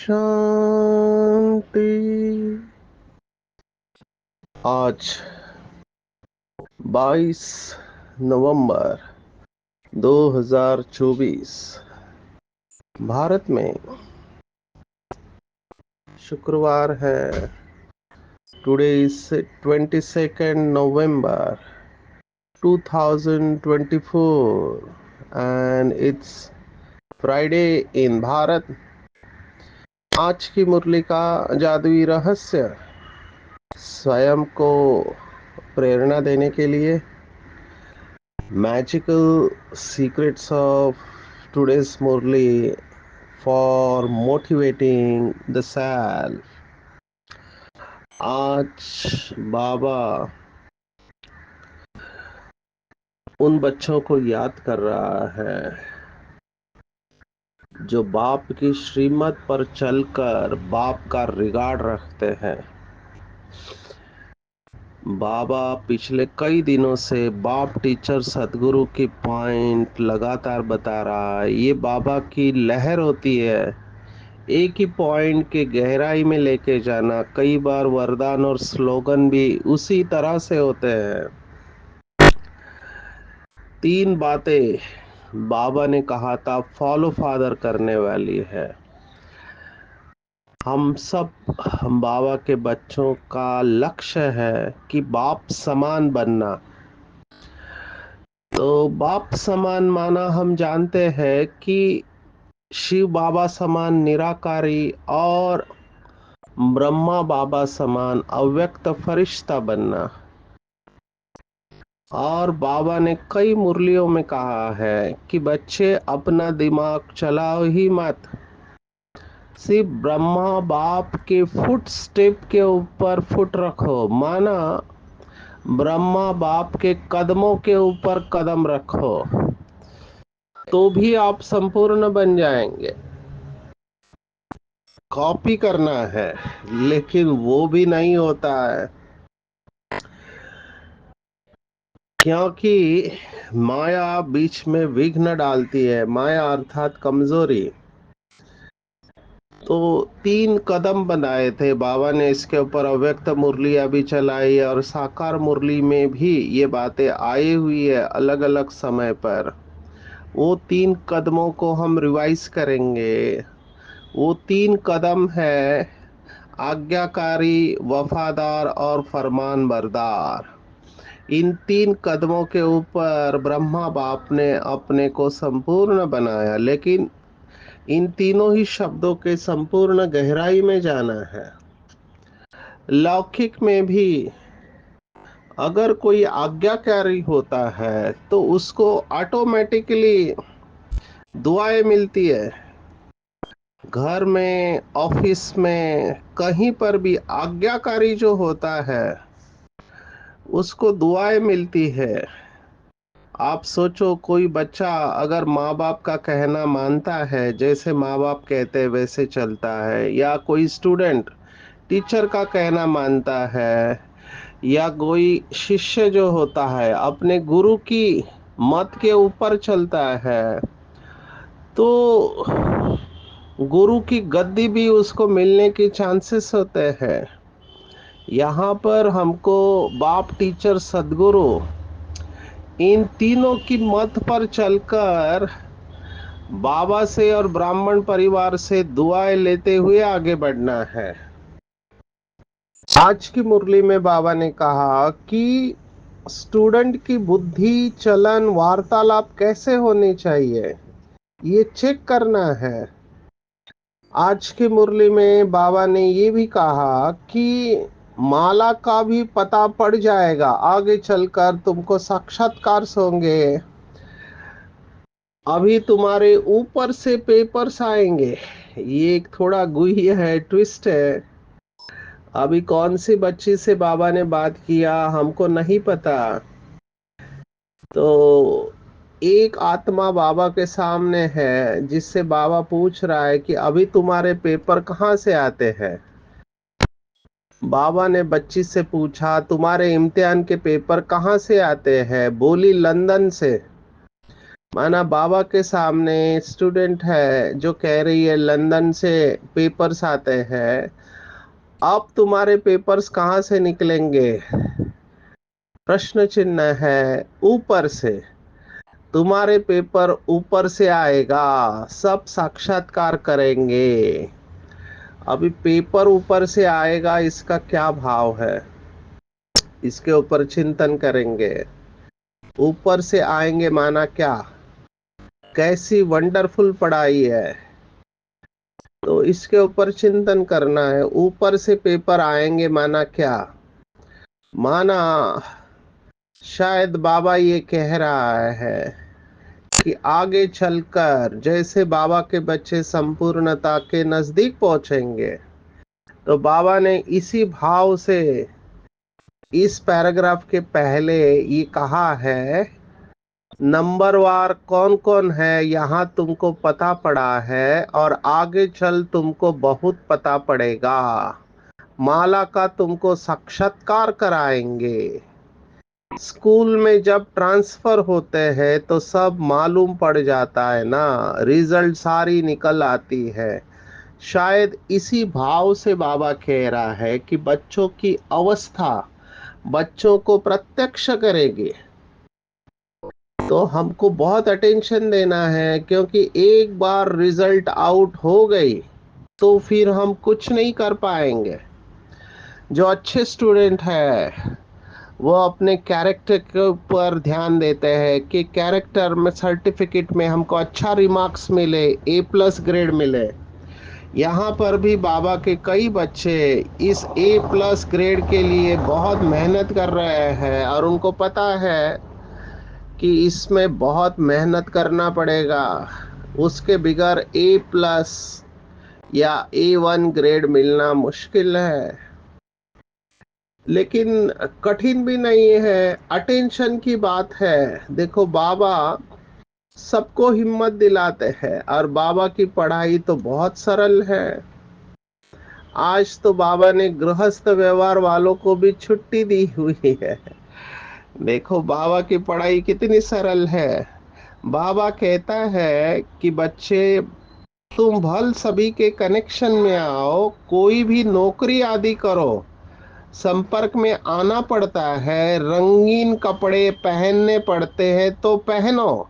शांति। आज 22 नवंबर 2024 भारत में शुक्रवार है। Today is 22nd November 2024 and it's Friday in Bharat. आज की मुरली का जादुई रहस्य स्वयं को प्रेरणा देने के लिए magical secrets of today's Murli for motivating the self. आज बाबा उन बच्चों को याद कर रहा है जो बाप की श्रीमत पर चलकर बाप का रिगार्ड रखते हैं। बाबा पिछले कई दिनों से बाप टीचर सदगुरु की पॉइंट लगातार बता रहा है। ये बाबा की लहर होती है, एक ही पॉइंट के गहराई में लेके जाना। कई बार वरदान और स्लोगन भी उसी तरह से होते हैं। 3 बातें बाबा ने कहा था फॉलो फादर करने वाली है। हम सब बाबा के बच्चों का लक्ष्य है कि बाप समान बनना। तो बाप समान माना हम जानते हैं कि शिव बाबा समान निराकारी और ब्रह्मा बाबा समान अव्यक्त फरिश्ता बनना। और बाबा ने कई मुरलियों में कहा है कि बच्चे अपना दिमाग चलाओ ही मत, सिर्फ ब्रह्मा बाप के फुट स्टेप के ऊपर फुट रखो। माना ब्रह्मा बाप के कदमों के ऊपर कदम रखो तो भी आप संपूर्ण बन जाएंगे। कॉपी करना है लेकिन वो भी नहीं होता है, क्योंकि माया बीच में विघ्न डालती है। माया अर्थात कमजोरी। तो 3 कदम बनाए थे बाबा ने, इसके ऊपर अव्यक्त मुरलियां भी चलाई और साकार मुरली में भी ये बातें आई हुई है अलग अलग समय पर। वो 3 कदमों को हम रिवाइज करेंगे। वो 3 कदम है आज्ञाकारी, वफादार और फरमान बरदार। इन 3 कदमों के ऊपर ब्रह्मा बाप ने अपने को संपूर्ण बनाया, लेकिन इन तीनों ही शब्दों के संपूर्ण गहराई में जाना है। लौकिक में भी अगर कोई आज्ञाकारी होता है तो उसको ऑटोमेटिकली दुआएं मिलती है। घर में, ऑफिस में, कहीं पर भी आज्ञाकारी जो होता है उसको दुआएं मिलती है। आप सोचो, कोई बच्चा अगर माँ बाप का कहना मानता है, जैसे माँ बाप कहते हैं वैसे चलता है, या कोई स्टूडेंट टीचर का कहना मानता है, या कोई शिष्य जो होता है अपने गुरु की मत के ऊपर चलता है, तो गुरु की गद्दी भी उसको मिलने के चांसेस होते हैं। यहाँ पर हमको बाप टीचर सदगुरु इन तीनों की मत पर चलकर बाबा से और ब्राह्मण परिवार से दुआएं लेते हुए आगे बढ़ना है। आज की मुरली में बाबा ने कहा कि स्टूडेंट की बुद्धि, चलन, वार्तालाप कैसे होनी चाहिए, ये चेक करना है। आज की मुरली में बाबा ने ये भी कहा कि माला का भी पता पड़ जाएगा, आगे चलकर तुमको साक्षात्कार होंगे। अभी तुम्हारे ऊपर से पेपर्स आएंगे। ये एक थोड़ा गुही है, ट्विस्ट है। अभी कौन सी बच्ची से बाबा ने बात किया हमको नहीं पता। तो एक आत्मा बाबा के सामने है जिससे बाबा पूछ रहा है कि अभी तुम्हारे पेपर कहाँ से आते हैं। बाबा ने बच्ची से पूछा तुम्हारे इम्तिहान के पेपर कहाँ से आते हैं। बोली लंदन से। माना बाबा के सामने स्टूडेंट है जो कह रही है लंदन से पेपर्स आते हैं, अब तुम्हारे पेपर्स कहाँ से निकलेंगे? प्रश्न चिन्ह है। ऊपर से। तुम्हारे पेपर ऊपर से आएगा, सब साक्षात्कार करेंगे। अभी पेपर ऊपर से आएगा, इसका क्या भाव है, इसके ऊपर चिंतन करेंगे। ऊपर से आएंगे माना क्या? कैसी वंडरफुल पढ़ाई है, तो इसके ऊपर चिंतन करना है। ऊपर से पेपर आएंगे माना क्या? माना शायद बाबा ये कह रहा है कि आगे चलकर जैसे बाबा के बच्चे संपूर्णता के नजदीक पहुंचेंगे, तो बाबा ने इसी भाव से इस पैराग्राफ के पहले ये कहा है, नंबरवार कौन कौन है यहाँ तुमको पता पड़ा है, और आगे चल तुमको बहुत पता पड़ेगा। माला का तुमको साक्षात्कार कराएंगे। स्कूल में जब ट्रांसफर होते हैं तो सब मालूम पड़ जाता है ना, रिजल्ट सारी निकल आती है। शायद इसी भाव से बाबा कह रहा है कि बच्चों की अवस्था बच्चों को प्रत्यक्ष करेगी, तो हमको बहुत अटेंशन देना है, क्योंकि एक बार रिजल्ट आउट हो गई तो फिर हम कुछ नहीं कर पाएंगे। जो अच्छे स्टूडेंट है वो अपने कैरेक्टर के ऊपर ध्यान देते हैं कि कैरेक्टर में सर्टिफिकेट में हमको अच्छा रिमार्क्स मिले, ए प्लस ग्रेड मिले। यहाँ पर भी बाबा के कई बच्चे इस ए प्लस ग्रेड के लिए बहुत मेहनत कर रहे हैं, और उनको पता है कि इसमें बहुत मेहनत करना पड़ेगा, उसके बगैर ए प्लस या A1 ग्रेड मिलना मुश्किल है। लेकिन कठिन भी नहीं है, अटेंशन की बात है। देखो बाबा सबको हिम्मत दिलाते हैं, और बाबा की पढ़ाई तो बहुत सरल है। आज तो बाबा ने गृहस्थ व्यवहार वालों को भी छुट्टी दी हुई है। देखो बाबा की पढ़ाई कितनी सरल है। बाबा कहता है कि बच्चे तुम भल सभी के कनेक्शन में आओ, कोई भी नौकरी आदि करो, संपर्क में आना पड़ता है, रंगीन कपड़े पहनने पड़ते हैं तो पहनो।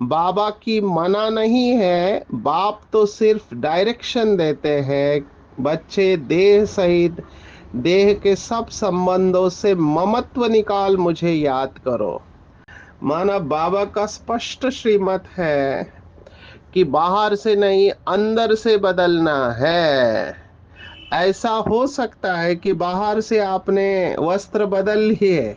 बाबा की मना नहीं है, बाप तो सिर्फ डायरेक्शन देते हैं। बच्चे देह सहित देह के सब संबंधों से ममत्व निकाल मुझे याद करो। माना बाबा का स्पष्ट श्रीमत है कि बाहर से नहीं अंदर से बदलना है। ऐसा हो सकता है कि बाहर से आपने वस्त्र बदल लिए।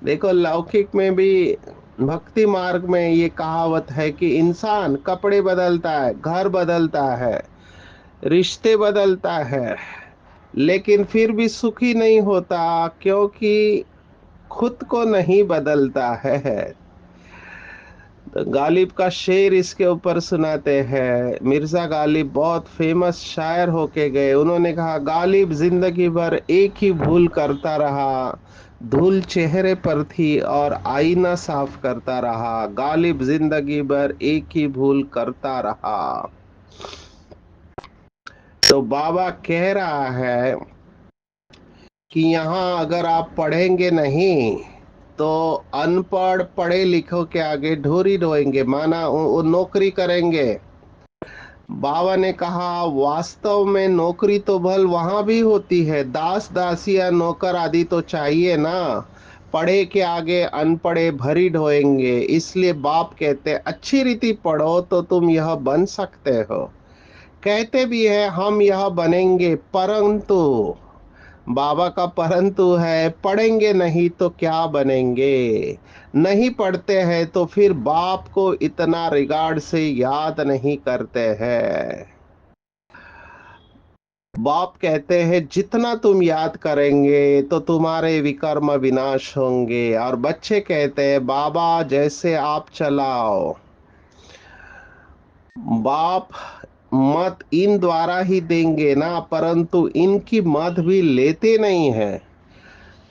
देखो लौकिक में भी भक्ति मार्ग में ये कहावत है कि इंसान कपड़े बदलता है, घर बदलता है, रिश्ते बदलता है, लेकिन फिर भी सुखी नहीं होता, क्योंकि खुद को नहीं बदलता है। तो गालिब का शेर इसके ऊपर सुनाते हैं। मिर्जा गालिब बहुत फेमस शायर होके गए। उन्होंने कहा, गालिब जिंदगी भर एक ही भूल करता रहा, धूल चेहरे पर थी और आईना साफ करता रहा। गालिब जिंदगी भर एक ही भूल करता रहा। तो बाबा कह रहा है कि यहाँ अगर आप पढ़ेंगे नहीं तो अनपढ़ पढ़े लिखों के आगे ढोरी रोएंगे, माना वो नौकरी करेंगे। बाबा ने कहा वास्तव में नौकरी तो भल वहां भी होती है, दास दासिया नौकर आदि तो चाहिए ना। पढ़े के आगे अनपढ़े भरी ढोएंगे, इसलिए बाप कहते अच्छी रीति पढ़ो तो तुम यह बन सकते हो। कहते भी है हम यह बनेंगे, परंतु बाबा का परंतु है, पढ़ेंगे नहीं तो क्या बनेंगे। नहीं पढ़ते हैं तो फिर बाप को इतना रिगार्ड से याद नहीं करते हैं। बाप कहते हैं जितना तुम याद करेंगे तो तुम्हारे विकर्म विनाश होंगे, और बच्चे कहते हैं बाबा जैसे आप चलाओ। बाप मत इन द्वारा ही देंगे ना, परंतु इनकी मत भी लेते नहीं है,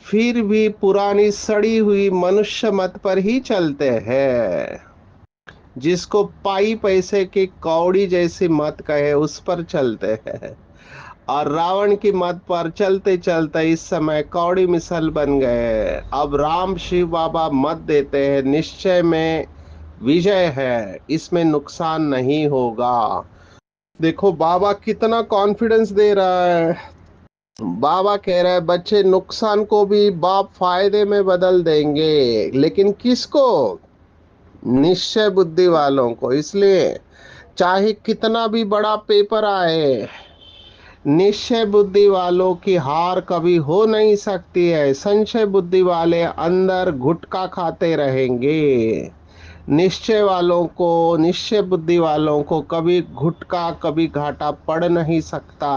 फिर भी पुरानी सड़ी हुई मनुष्य मत पर ही चलते हैं। जिसको पाई पैसे की कौड़ी जैसी मत कहे उस पर चलते हैं, और रावण की मत पर चलते चलते इस समय कौड़ी मिसल बन गए। अब राम शिव बाबा मत देते हैं, निश्चय में विजय है, इसमें नुकसान नहीं होगा। देखो बाबा कितना कॉन्फिडेंस दे रहा है। बाबा कह रहा है बच्चे नुकसान को भी बाप फायदे में बदल देंगे, लेकिन किसको? निश्चय बुद्धि वालों को। इसलिए चाहे कितना भी बड़ा पेपर आए, निश्चय बुद्धि वालों की हार कभी हो नहीं सकती है। संशय बुद्धि वाले अंदर गुटखा खाते रहेंगे। निश्चय वालों को, निश्चय बुद्धि वालों को कभी गुटखा, कभी घाटा पड़ नहीं सकता।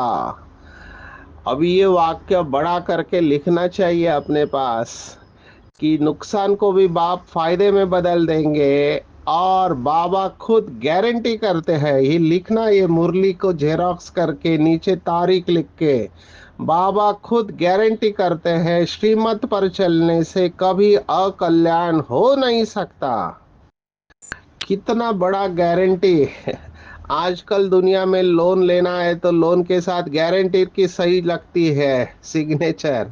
अभी ये वाक्य बड़ा करके लिखना चाहिए अपने पास कि नुकसान को भी बाप फायदे में बदल देंगे। और बाबा खुद गारंटी करते हैं, ये लिखना, ये मुरली को जेरोक्स करके नीचे तारीख लिख के, बाबा खुद गारंटी करते हैं श्रीमत पर चलने से कभी अकल्याण हो नहीं सकता। कितना बड़ा गारंटी। आजकल दुनिया में लोन लेना है तो लोन के साथ गारंटी की सही लगती है, सिग्नेचर।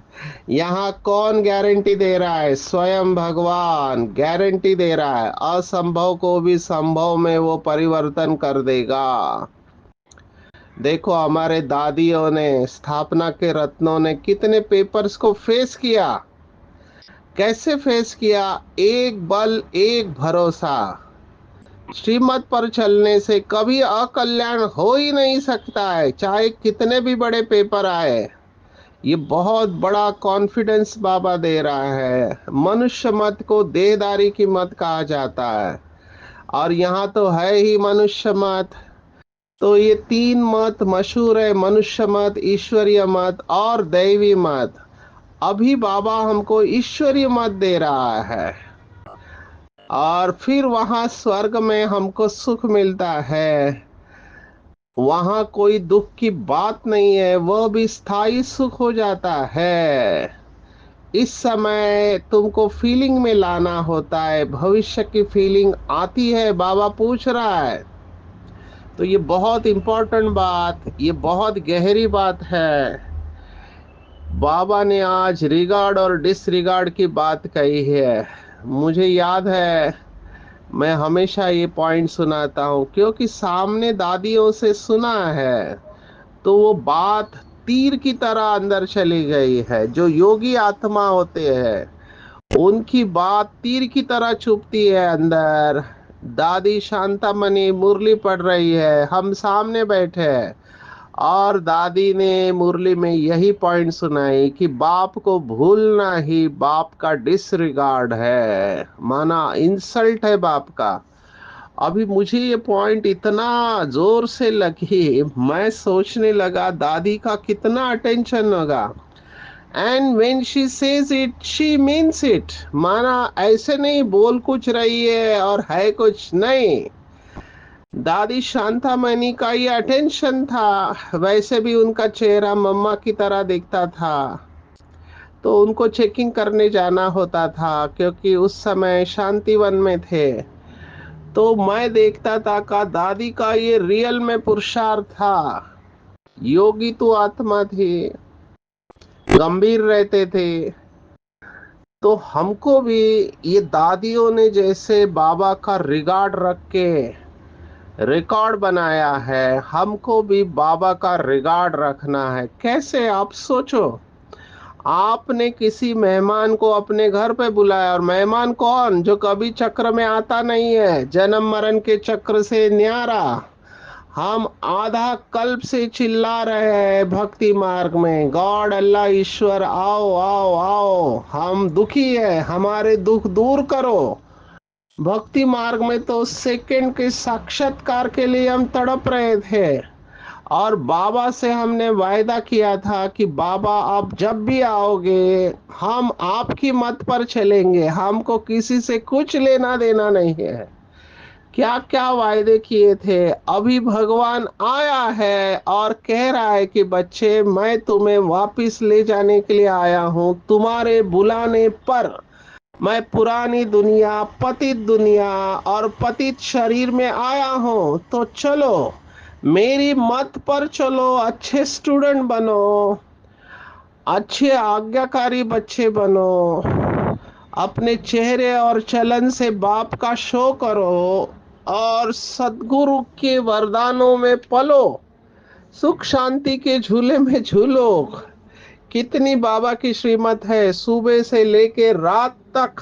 यहाँ कौन गारंटी दे रहा है? स्वयं भगवान गारंटी दे रहा है, असंभव को भी संभव में वो परिवर्तन कर देगा। देखो हमारे दादियों ने, स्थापना के रत्नों ने कितने पेपर्स को फेस किया। कैसे फेस किया? एक बल, एक भरोसा। श्रीमत पर चलने से कभी अकल्याण हो ही नहीं सकता है, चाहे कितने भी बड़े पेपर आए। ये बहुत बड़ा कॉन्फिडेंस बाबा दे रहा है। मनुष्य मत को देहदारी की मत कहा जाता है, और यहाँ तो है ही मनुष्य मत। तो ये तीन मत मशहूर है, मनुष्य मत, ईश्वरीय मत और दैवी मत। अभी बाबा हमको ईश्वरीय मत दे रहा है, और फिर वहां स्वर्ग में हमको सुख मिलता है। वहां कोई दुख की बात नहीं है, वह भी स्थायी सुख हो जाता है। इस समय तुमको फीलिंग में लाना होता है, भविष्य की फीलिंग आती है, बाबा पूछ रहा है। तो ये बहुत इंपॉर्टेंट बात, ये बहुत गहरी बात है। बाबा ने आज रिगार्ड और डिसरिगार्ड की बात कही है। मुझे याद है, मैं हमेशा ये पॉइंट सुनाता हूँ क्योंकि सामने दादियों से सुना है, तो वो बात तीर की तरह अंदर चली गई है। जो योगी आत्मा होते हैं उनकी बात तीर की तरह चुभती है अंदर। दादी शांतामणि मुरली पढ़ रही है, हम सामने बैठे हैं, और दादी ने मुरली में यही पॉइंट सुनाई कि बाप को भूलना ही बाप का डिसरिगार्ड है, माना इंसल्ट है बाप का। अभी मुझे ये पॉइंट इतना जोर से लगी, मैं सोचने लगा दादी का कितना अटेंशन होगा। And when she says it she means it, माना ऐसे नहीं बोल कुछ रही है और है कुछ नहीं। दादी शांतामणि का ये अटेंशन था। वैसे भी उनका चेहरा मम्मा की तरह दिखता था, तो उनको चेकिंग करने जाना होता था क्योंकि उस समय शांतिवन में थे। तो मैं देखता था का दादी का ये रियल में पुरुषार्थ था। योगी तो आत्मा थी, गंभीर रहते थे। तो हमको भी ये दादियों ने जैसे बाबा का रिगार्ड रख के रिकॉर्ड बनाया है, हमको भी बाबा का रिगार्ड रखना है। कैसे? आप सोचो, आपने किसी मेहमान को अपने घर पे बुलाया, और मेहमान कौन? जो कभी चक्र में आता नहीं है, जन्म मरण के चक्र से न्यारा। हम आधा कल्प से चिल्ला रहे हैं भक्ति मार्ग में, गॉड, अल्लाह, ईश्वर, आओ आओ आओ, हम दुखी है, हमारे दुख दूर करो। भक्ति मार्ग में तो सेकंड के साक्षात्कार के लिए हम तड़प रहे थे, और बाबा से हमने वायदा किया था कि बाबा आप जब भी आओगे हम आपकी मत पर चलेंगे, हमको किसी से कुछ लेना देना नहीं है। क्या क्या वायदे किए थे। अभी भगवान आया है और कह रहा है कि बच्चे मैं तुम्हें वापस ले जाने के लिए आया हूं, तुम्हारे बुलाने पर। मैं पुरानी दुनिया, पतित दुनिया और पतित शरीर में आया हूं, तो चलो मेरी मत पर चलो, अच्छे स्टूडेंट बनो, अच्छे आज्ञाकारी बच्चे बनो, अपने चेहरे और चलन से बाप का शो करो और सदगुरु के वरदानों में पलो, सुख शांति के झूले में झूलो। कितनी बाबा की श्रीमत है, सुबह से लेके रात तक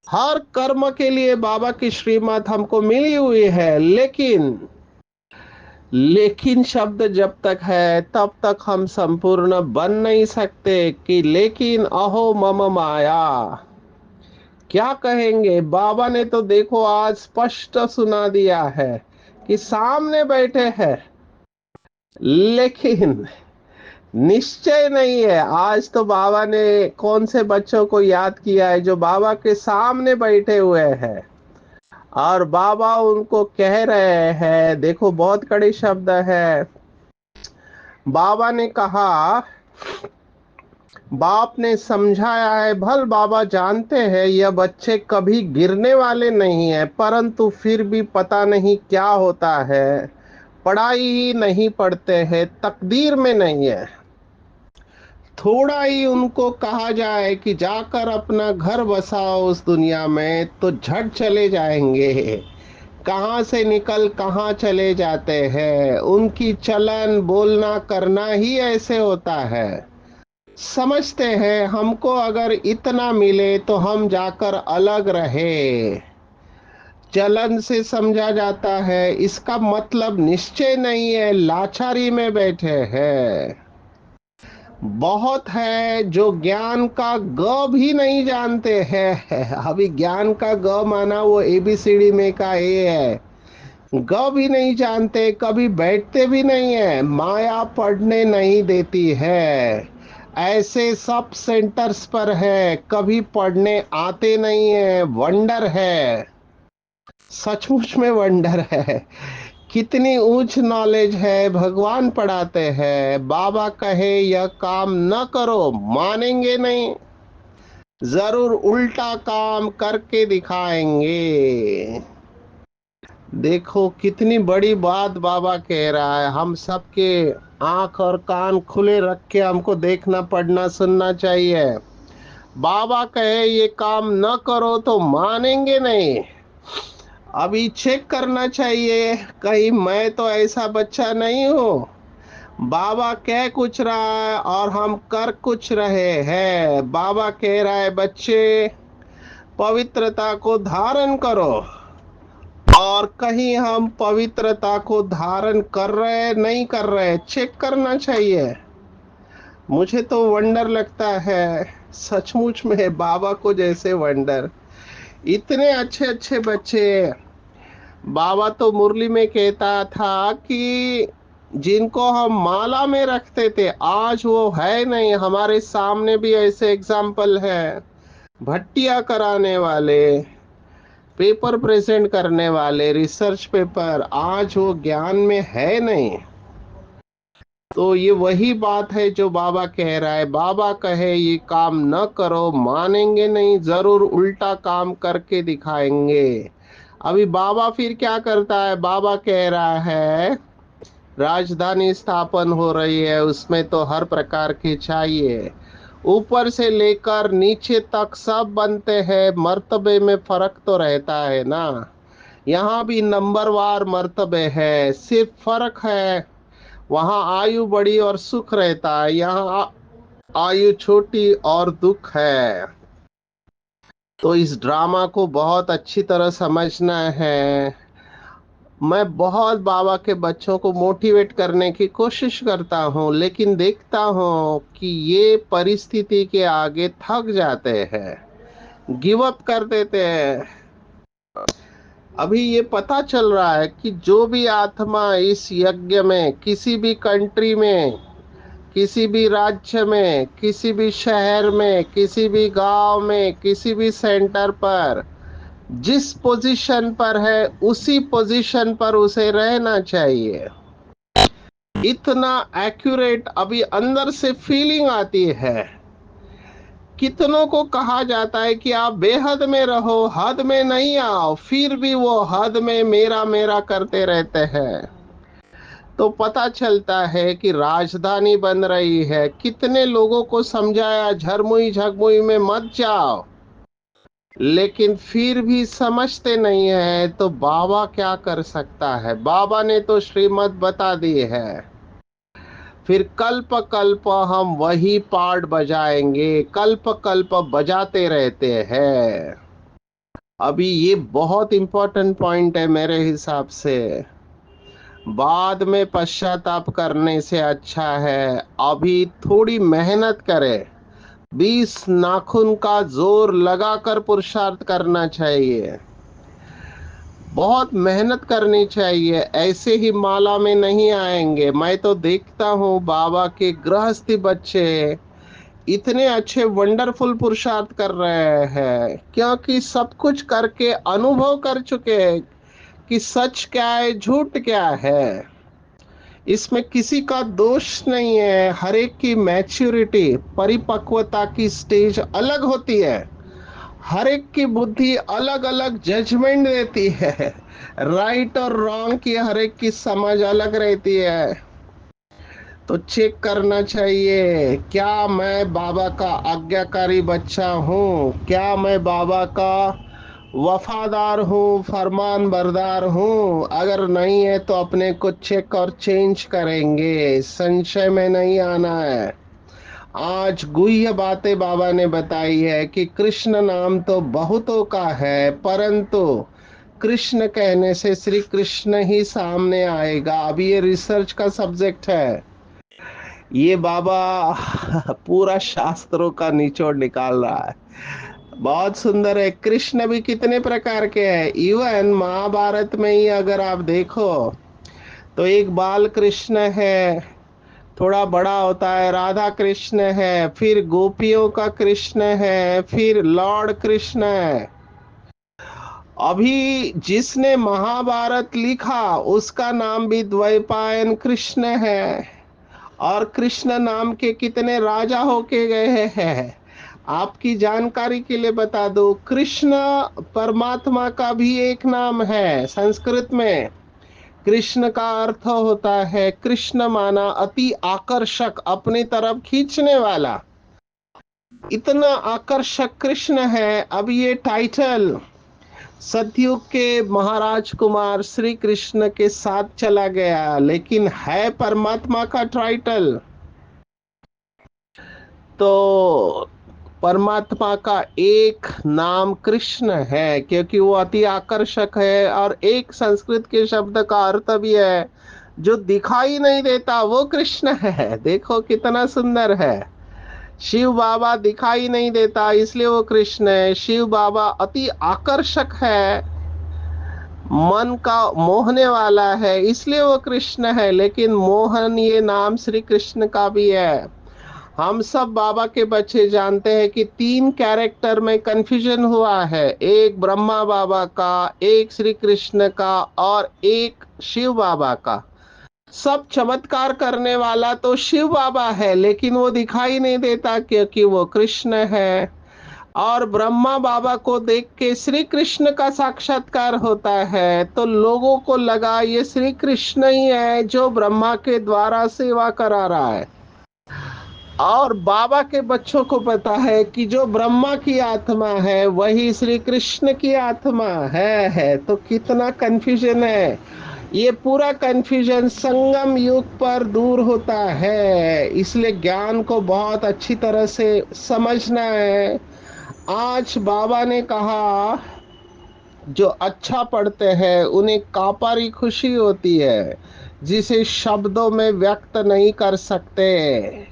हर कर्म के लिए बाबा की श्रीमत हमको मिली हुई है। लेकिन शब्द जब तक है तब तक हम संपूर्ण बन नहीं सकते कि लेकिन अहो मम माया। क्या कहेंगे? बाबा ने तो देखो आज स्पष्ट सुना दिया है कि सामने बैठे हैं, लेकिन निश्चय नहीं है। आज तो बाबा ने कौन से बच्चों को याद किया है जो बाबा के सामने बैठे हुए हैं, और बाबा उनको कह रहे हैं, देखो बहुत कड़े शब्द है। बाबा ने कहा, बाप ने समझाया है, भल बाबा जानते हैं यह बच्चे कभी गिरने वाले नहीं है, परंतु फिर भी पता नहीं क्या होता है, पढ़ाई ही नहीं पढ़ते हैं, तकदीर में नहीं है। थोड़ा ही उनको कहा जाए कि जाकर अपना घर बसाओ उस दुनिया में, तो झट चले जाएंगे। कहाँ से निकल कहाँ चले जाते हैं। उनकी चलन बोलना करना ही ऐसे होता है। समझते हैं हमको अगर इतना मिले तो हम जाकर अलग रहे। चलन से समझा जाता है, इसका मतलब निश्चय नहीं है, लाचारी में बैठे हैं। बहुत है जो ज्ञान का ग भी नहीं जानते हैं। अभी ज्ञान का ग माना वो एबीसीडी में का ए है, ग भी नहीं जानते, कभी बैठते भी नहीं है, माया पढ़ने नहीं देती है। ऐसे सब सेंटर्स पर है, कभी पढ़ने आते नहीं है। वंडर है, सचमुच में वंडर है। कितनी ऊंच नॉलेज है, भगवान पढ़ाते हैं। बाबा कहे यह काम न करो, मानेंगे नहीं, जरूर उल्टा काम करके दिखाएंगे। देखो कितनी बड़ी बात बाबा कह रहा है। हम सबके आंख और कान खुले रख के हमको देखना, पढ़ना, सुनना चाहिए। बाबा कहे ये काम न करो तो मानेंगे नहीं। अभी चेक करना चाहिए, कहीं मैं तो ऐसा बच्चा नहीं हूँ। बाबा कह कुछ रहा है और हम कर कुछ रहे हैं। बाबा कह रहा है बच्चे पवित्रता को धारण करो, और कहीं हम पवित्रता को धारण कर रहे नहीं कर रहे, चेक करना चाहिए। मुझे तो वंडर लगता है, सचमुच में बाबा को जैसे वंडर। इतने अच्छे अच्छे बच्चे। बाबा तो मुरली में कहता था कि जिनको हम माला में रखते थे आज वो है नहीं। हमारे सामने भी ऐसे एग्जाम्पल है, भट्टियां कराने वाले, पेपर प्रेजेंट करने वाले, रिसर्च पेपर, आज वो ज्ञान में है नहीं। तो ये वही बात है जो बाबा कह रहा है। बाबा कहे ये काम न करो, मानेंगे नहीं, जरूर उल्टा काम करके दिखाएंगे। अभी बाबा फिर क्या करता है? बाबा कह रहा है राजधानी स्थापन हो रही है, उसमें तो हर प्रकार की चाहिए, ऊपर से लेकर नीचे तक सब बनते हैं। मर्तबे में फर्क तो रहता है ना, यहाँ भी नंबरवार मर्तबे है, सिर्फ फर्क है वहाँ आयु बड़ी और सुख रहता है, यहाँ आयु छोटी और दुख है। तो इस ड्रामा को बहुत अच्छी तरह समझना है। मैं बहुत बाबा के बच्चों को मोटिवेट करने की कोशिश करता हूँ, लेकिन देखता हूँ कि ये परिस्थिति के आगे थक जाते हैं, गिव अप कर देते हैं। अभी ये पता चल रहा है कि जो भी आत्मा इस यज्ञ में, किसी भी कंट्री में, किसी भी राज्य में, किसी भी शहर में, किसी भी गांव में, किसी भी सेंटर पर जिस पोजीशन पर है उसी पोजीशन पर उसे रहना चाहिए। इतना एक्यूरेट अभी अंदर से फीलिंग आती है कितनों को कहा जाता है कि आप बेहद में रहो, हद में नहीं आओ, फिर भी वो हद में मेरा मेरा करते रहते हैं। तो पता चलता है कि राजधानी बन रही है। कितने लोगों को समझाया झरमुई झगमुई में मत जाओ, लेकिन फिर भी समझते नहीं है। तो बाबा क्या कर सकता है? बाबा ने तो श्रीमत बता दी है। फिर कल्प कल्प हम वही पार्ट बजाएंगे, कल्प कल्प बजाते रहते हैं। अभी ये बहुत इंपॉर्टेंट पॉइंट है मेरे हिसाब से। बाद में पश्चाताप करने से अच्छा है अभी थोड़ी मेहनत करें। 20 नाखून का जोर लगाकर पुरुषार्थ करना चाहिए, बहुत मेहनत करनी चाहिए। ऐसे ही माला में नहीं आएंगे। मैं तो देखता हूँ बाबा के गृहस्थी बच्चे इतने अच्छे वंडरफुल पुरुषार्थ कर रहे हैं, क्योंकि सब कुछ करके अनुभव कर चुके हैं कि सच क्या है, झूठ क्या है। इसमें किसी का दोष नहीं है। हर एक की मैच्योरिटी, परिपक्वता की स्टेज अलग होती है। हर एक की बुद्धि अलग अलग जजमेंट देती है। राइट और रॉन्ग की हर एक की समझ अलग रहती है। तो चेक करना चाहिए, क्या मैं बाबा का आज्ञाकारी बच्चा हूँ? क्या मैं बाबा का वफादार हूँ, फरमान बरदार हूँ? अगर नहीं है तो अपने को चेक और चेंज करेंगे। संशय में नहीं आना है। आज गुह्य बातें बाबा ने बताई है कि कृष्ण नाम तो बहुतों का है, परंतु कृष्ण कहने से श्री कृष्ण ही सामने आएगा। अभी ये रिसर्च का सब्जेक्ट है। ये बाबा पूरा शास्त्रों का निचोड़ निकाल रहा है। बहुत सुंदर है। कृष्ण भी कितने प्रकार के हैं। इवन महाभारत में ही अगर आप देखो तो एक बाल कृष्ण है, थोड़ा बड़ा होता है, राधा कृष्ण है, फिर गोपियों का कृष्ण है, फिर लॉर्ड कृष्ण है। अभी जिसने महाभारत लिखा उसका नाम भी द्वैपायन कृष्ण है। और कृष्ण नाम के कितने राजा होके गए हैं। आपकी जानकारी के लिए बता दो, कृष्ण परमात्मा का भी एक नाम है। संस्कृत में कृष्ण का अर्थ होता है, कृष्ण माना अति आकर्षक, अपनी तरफ खींचने वाला। इतना आकर्षक कृष्ण है। अब ये टाइटल सतयुग के महाराज कुमार श्री कृष्ण के साथ चला गया, लेकिन है परमात्मा का टाइटल। तो परमात्मा का एक नाम कृष्ण है, क्योंकि वो अति आकर्षक है। और एक संस्कृत के शब्द का अर्थ भी है, जो दिखाई नहीं देता वो कृष्ण है। देखो कितना सुंदर है। शिव बाबा दिखाई नहीं देता इसलिए वो कृष्ण है। शिव बाबा अति आकर्षक है, मन का मोहने वाला है, इसलिए वो कृष्ण है। लेकिन मोहन ये नाम श्री कृष्ण का भी है। हम सब बाबा के बच्चे जानते हैं कि 3 कैरेक्टर में कंफ्यूजन हुआ है, एक ब्रह्मा बाबा का, एक श्री कृष्ण का, और एक शिव बाबा का। सब चमत्कार करने वाला तो शिव बाबा है, लेकिन वो दिखाई नहीं देता क्योंकि वो कृष्ण है। और ब्रह्मा बाबा को देख के श्री कृष्ण का साक्षात्कार होता है, तो लोगों को लगा ये श्री कृष्ण ही है जो ब्रह्मा के द्वारा सेवा करा रहा है। और बाबा के बच्चों को पता है कि जो ब्रह्मा की आत्मा है वही श्री कृष्ण की आत्मा है। तो कितना कंफ्यूजन है। ये पूरा कंफ्यूजन संगम युग पर दूर होता है। इसलिए ज्ञान को बहुत अच्छी तरह से समझना है। आज बाबा ने कहा जो अच्छा पढ़ते हैं उन्हें कापारी खुशी होती है, जिसे शब्दों में व्यक्त नहीं कर सकते।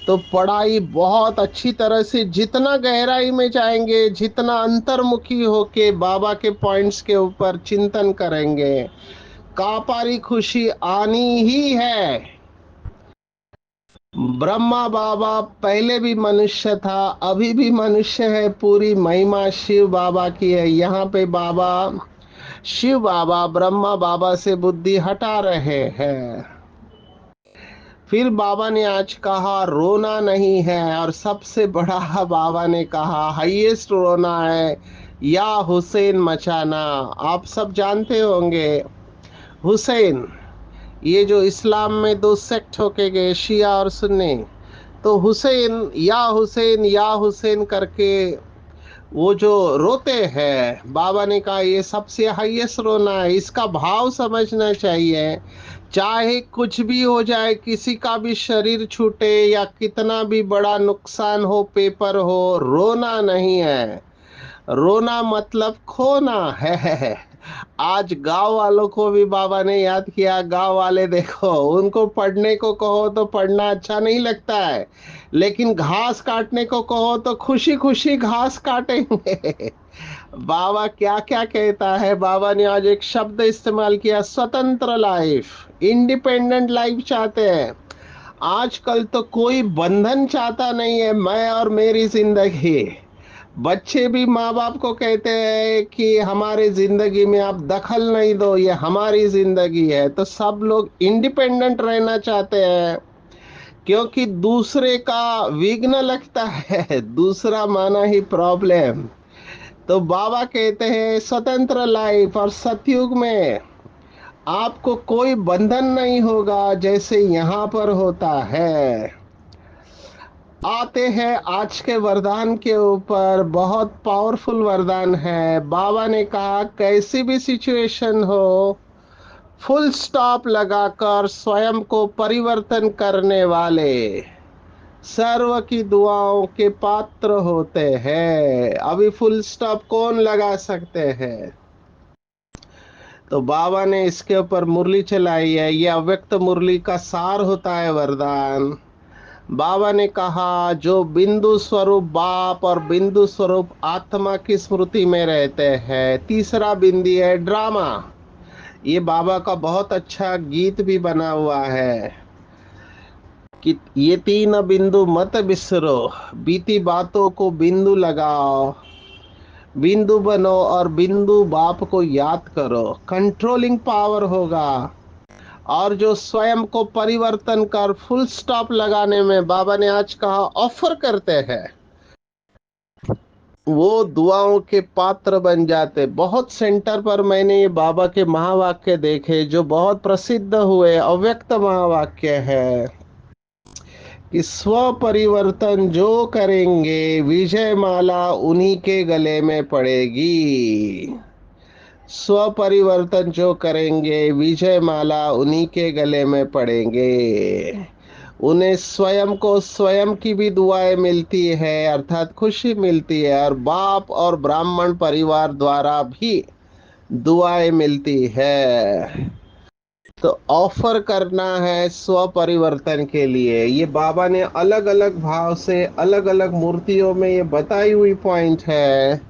तो पढ़ाई बहुत अच्छी तरह से, जितना गहराई में जाएंगे, जितना अंतर्मुखी होके बाबा के पॉइंट्स के ऊपर चिंतन करेंगे, कापारी खुशी आनी ही है। ब्रह्मा बाबा पहले भी मनुष्य था, अभी भी मनुष्य है। पूरी महिमा शिव बाबा की है। यहाँ पे बाबा, शिव बाबा ब्रह्मा बाबा से बुद्धि हटा रहे हैं। फिर बाबा ने आज कहा रोना नहीं है, और सबसे बड़ा बाबा ने कहा हाईएस्ट रोना है या हुसैन मचाना। आप सब जानते होंगे हुसैन, ये जो इस्लाम में दो सेक्ट होके गए, शिया और सुन्नी, तो हुसैन या हुसैन करके वो जो रोते हैं, बाबा ने कहा ये सबसे हाईएस्ट रोना है। इसका भाव समझना चाहिए। चाहे कुछ भी हो जाए, किसी का भी शरीर छूटे या कितना भी बड़ा नुकसान हो, पेपर हो, रोना नहीं है। रोना मतलब खोना है। आज गांव वालों को भी बाबा ने याद किया। गांव वाले देखो, उनको पढ़ने को कहो तो पढ़ना अच्छा नहीं लगता है, लेकिन घास काटने को कहो तो खुशी खुशी घास काटेंगे। बाबा क्या क्या कहता है। बाबा ने आज एक शब्द इस्तेमाल किया, स्वतंत्र लाइफ, इंडिपेंडेंट लाइफ चाहते हैं। आजकल तो कोई बंधन चाहता नहीं है, मैं और मेरी जिंदगी। बच्चे भी माँ बाप को कहते हैं कि हमारे जिंदगी में आप दखल नहीं दो, ये हमारी जिंदगी है। तो सब लोग इंडिपेंडेंट रहना चाहते हैं, क्योंकि दूसरे का विघ्न लगता है, दूसरा माना ही प्रॉब्लम। तो बाबा कहते हैं स्वतंत्र लाइफ, और सतयुग में आपको कोई बंधन नहीं होगा जैसे यहाँ पर होता है। आते हैं आज के वरदान के ऊपर। बहुत पावरफुल वरदान है। बाबा ने कहा कैसी भी सिचुएशन हो, फुल स्टॉप लगाकर स्वयं को परिवर्तन करने वाले सर्व की दुआओं के पात्र होते हैं। अभी फुल स्टॉप कौन लगा सकते हैं? तो बाबा ने इसके ऊपर मुरली चलाई है। ये अव्यक्त मुरली का सार होता है वरदान। बाबा ने कहा जो बिंदु स्वरूप बाप और बिंदु स्वरूप आत्मा की स्मृति में रहते हैं। तीसरा बिंदी है ड्रामा। ये बाबा का बहुत अच्छा गीत भी बना हुआ है कि ये तीन बिंदु मत बिसरो, बीती बातों को बिंदु लगाओ, बिंदु बनो और बिंदु बाप को याद करो। कंट्रोलिंग पावर होगा। और जो स्वयं को परिवर्तन कर फुल स्टॉप लगाने में बाबा ने आज कहा ऑफर करते हैं, वो दुआओं के पात्र बन जाते। बहुत सेंटर पर मैंने ये बाबा के महावाक्य देखे जो बहुत प्रसिद्ध हुए। अव्यक्त महावाक्य है कि स्व परिवर्तन जो करेंगे विजय माला उन्हीं के गले में पड़ेगी। स्व परिवर्तन जो करेंगे विजय माला उन्हीं के गले में पड़ेंगे। उन्हें स्वयं को स्वयं की भी दुआएं मिलती है, अर्थात खुशी मिलती है, और बाप और ब्राह्मण परिवार द्वारा भी दुआएं मिलती है। तो ऑफर करना है स्व परिवर्तन के लिए। ये बाबा ने अलग अलग भाव से अलग अलग मूर्तियों में ये बताई हुई पॉइंट है।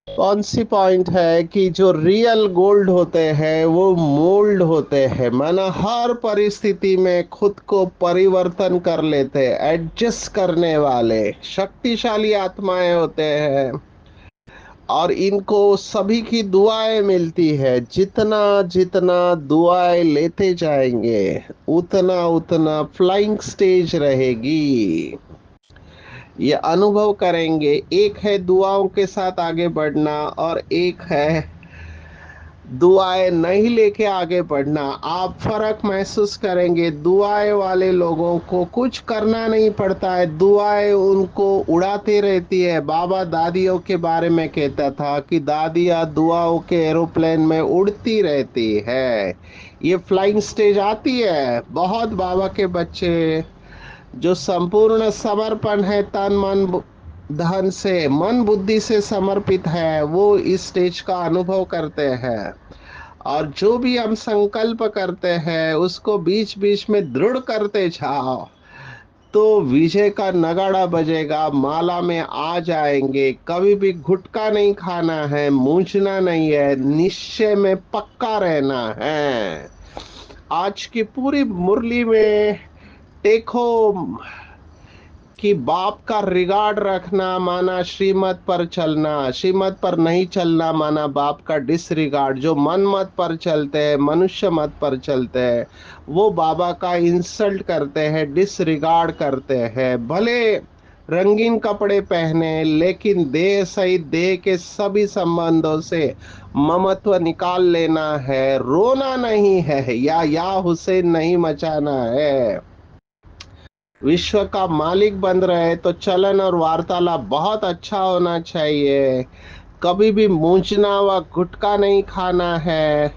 कौन सी पॉइंट है कि जो रियल गोल्ड होते हैं वो मोल्ड होते हैं, माना हर परिस्थिति में खुद को परिवर्तन कर लेते, एडजस्ट करने वाले शक्तिशाली आत्माएं होते हैं। और इनको सभी की दुआएं मिलती है। जितना जितना दुआएं लेते जाएंगे उतना उतना फ्लाइंग स्टेज रहेगी। ये अनुभव करेंगे। एक है दुआओं के साथ आगे बढ़ना, और एक है दुआएं नहीं लेके आगे बढ़ना। आप फर्क महसूस करेंगे। दुआएं वाले लोगों को कुछ करना नहीं पड़ता है, दुआएं उनको उड़ाती रहती है। बाबा दादियों के बारे में कहता था कि दादियाँ दुआओं के एरोप्लेन में उड़ती रहती है। ये फ्लाइंग स्टेज आती है। बहुत बाबा के बच्चे जो संपूर्ण समर्पण है, तन मन धन से, मन बुद्धि से समर्पित है, वो इस स्टेज का अनुभव करते हैं। और जो भी हम संकल्प करते हैं उसको बीच बीच में दृढ़ करते जाओ, तो विजय का नगाड़ा बजेगा। माला में आ जाएंगे। कभी भी गुटका नहीं खाना है, मूंझना नहीं है, निश्चय में पक्का रहना है। आज की पूरी मुरली में टेक होम कि बाप का रिगार्ड रखना माना श्रीमत पर चलना, श्रीमत पर नहीं चलना माना बाप का डिसरिगार्ड। जो मन मत पर चलते हैं, मनुष्य मत पर चलते हैं, वो बाबा का इंसल्ट करते हैं, डिसरिगार्ड करते हैं। भले रंगीन कपड़े पहने, लेकिन देह सहित देह के सभी संबंधों से ममत्व निकाल लेना है। रोना नहीं है, या हुसैन नहीं मचाना है। विश्व का मालिक बन रहे तो चलन और वार्तालाप बहुत अच्छा होना चाहिए। कभी भी मूंझना व गुटखा नहीं खाना है।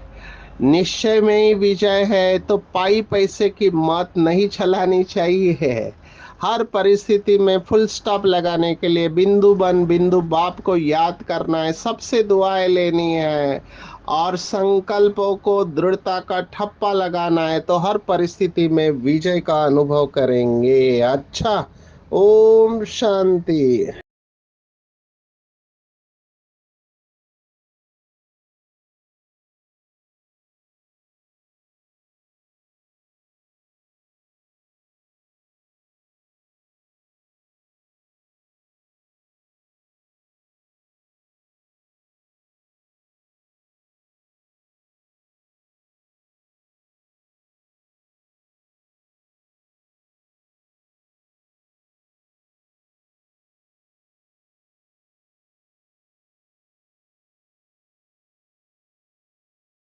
निश्चय में ही विजय है तो पाई पैसे की मत नहीं चलानी चाहिए। हर परिस्थिति में फुल स्टॉप लगाने के लिए बिंदु बन बिंदु बाप को याद करना है, सबसे दुआएं लेनी है और संकल्पों को दृढ़ता का ठप्पा लगाना है, तो हर परिस्थिति में विजय का अनुभव करेंगे। अच्छा, ओम शांति।